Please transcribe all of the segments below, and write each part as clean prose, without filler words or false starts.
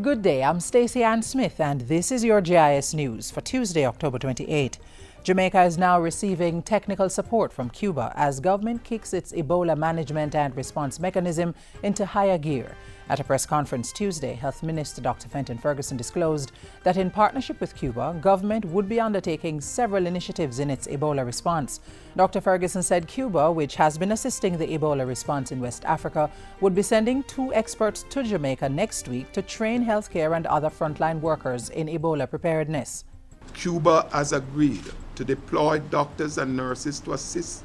Good day, I'm Stacey Ann Smith and this is your JIS News for Tuesday, October 28. Jamaica is now receiving technical support from Cuba as government kicks its Ebola management and response mechanism into higher gear. At a press conference Tuesday, Health Minister Dr. Fenton Ferguson disclosed that in partnership with Cuba, government would be undertaking several initiatives in its Ebola response. Dr. Ferguson said Cuba, which has been assisting the Ebola response in West Africa, would be sending 2 experts to Jamaica next week to train healthcare and other frontline workers in Ebola preparedness. Cuba has agreed to deploy doctors and nurses to assist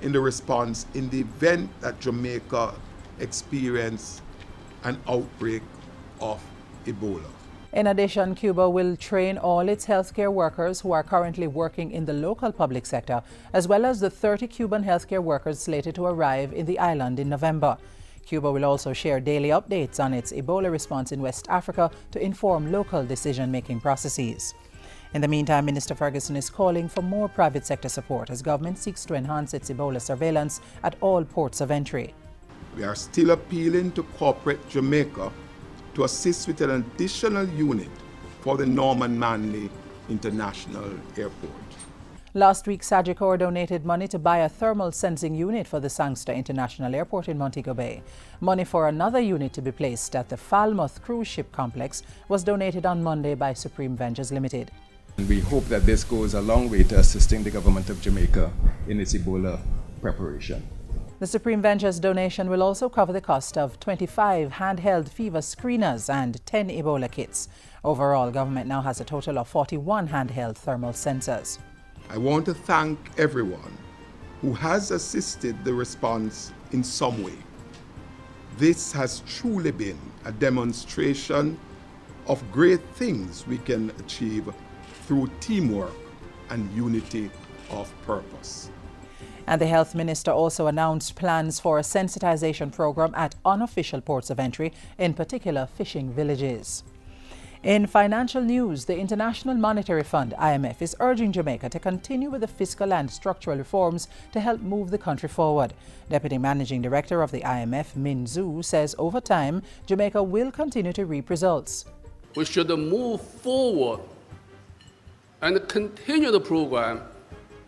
in the response in the event that Jamaica experiences an outbreak of Ebola. In addition, Cuba will train all its healthcare workers who are currently working in the local public sector, as well as the 30 Cuban healthcare workers slated to arrive in the island in November. Cuba will also share daily updates on its Ebola response in West Africa to inform local decision-making processes. In the meantime, Minister Ferguson is calling for more private sector support as government seeks to enhance its Ebola surveillance at all ports of entry. We are still appealing to corporate Jamaica to assist with an additional unit for the Norman Manley International Airport. Last week, Sagicor donated money to buy a thermal sensing unit for the Sangster International Airport in Montego Bay. Money for another unit to be placed at the Falmouth cruise ship complex was donated on Monday by Supreme Ventures Limited. We hope that this goes a long way to assisting the government of Jamaica in its Ebola preparation. The Supreme Ventures donation will also cover the cost of 25 handheld fever screeners and 10 Ebola kits. Overall, government now has a total of 41 handheld thermal sensors. I want to thank everyone who has assisted the response in some way. This has truly been a demonstration of great things we can achieve through teamwork and unity of purpose. And the Health Minister also announced plans for a sensitization program at unofficial ports of entry, in particular fishing villages. In financial news, the International Monetary Fund, IMF, is urging Jamaica to continue with the fiscal and structural reforms to help move the country forward. Deputy Managing Director of the IMF, Min Zhu, says over time, Jamaica will continue to reap results. We should move forward and continue the program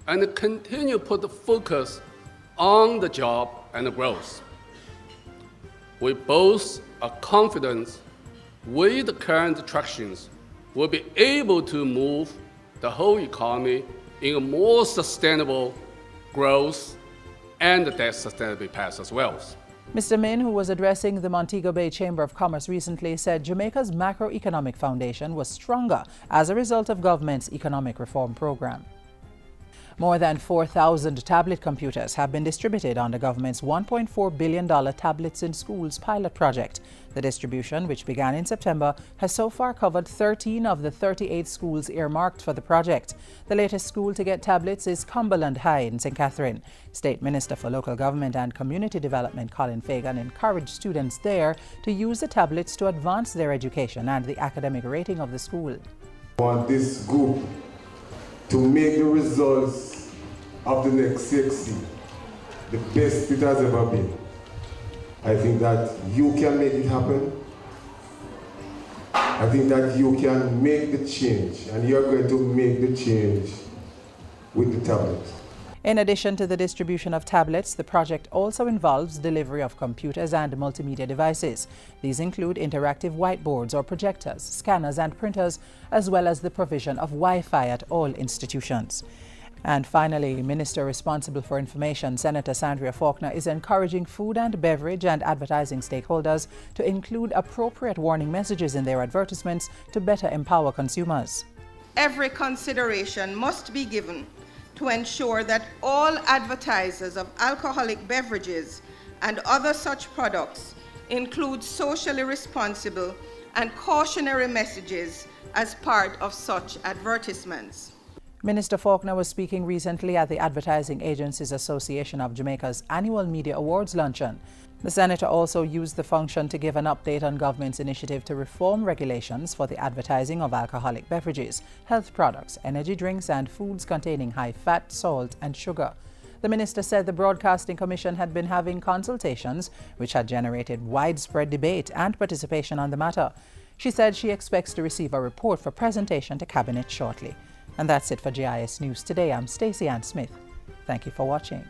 and continue to put the focus on the job and the growth. We both are confident with the current attractions we'll be able to move the whole economy in a more sustainable growth and debt sustainability path as well. Mr. Min, who was addressing the Montego Bay Chamber of Commerce recently, said Jamaica's macroeconomic foundation was stronger as a result of government's economic reform program. More than 4,000 tablet computers have been distributed on the government's $1.4 billion Tablets in Schools pilot project. The distribution, which began in September, has so far covered 13 of the 38 schools earmarked for the project. The latest school to get tablets is Cumberland High in St. Catherine. State Minister for Local Government and Community Development Colin Fagan encouraged students there to use the tablets to advance their education and the academic rating of the school. I want this group to make the results of the next CXC the best it has ever been. I think that you can make it happen. I think that you can make the change, and you're going to make the change with the tablet. In addition to the distribution of tablets, the project also involves delivery of computers and multimedia devices. These include interactive whiteboards or projectors, scanners and printers, as well as the provision of Wi-Fi at all institutions. And finally, Minister responsible for information, Senator Sandria Faulkner, is encouraging food and beverage and advertising stakeholders to include appropriate warning messages in their advertisements to better empower consumers. Every consideration must be given to ensure that all advertisers of alcoholic beverages and other such products include socially responsible and cautionary messages as part of such advertisements. Minister Faulkner was speaking recently at the Advertising Agencies Association of Jamaica's annual Media Awards luncheon. The Senator also used the function to give an update on government's initiative to reform regulations for the advertising of alcoholic beverages, health products, energy drinks and foods containing high fat, salt and sugar. The minister said the Broadcasting Commission had been having consultations which had generated widespread debate and participation on the matter. She said she expects to receive a report for presentation to Cabinet shortly. And that's it for JIS News Today. I'm Stacey Ann Smith. Thank you for watching.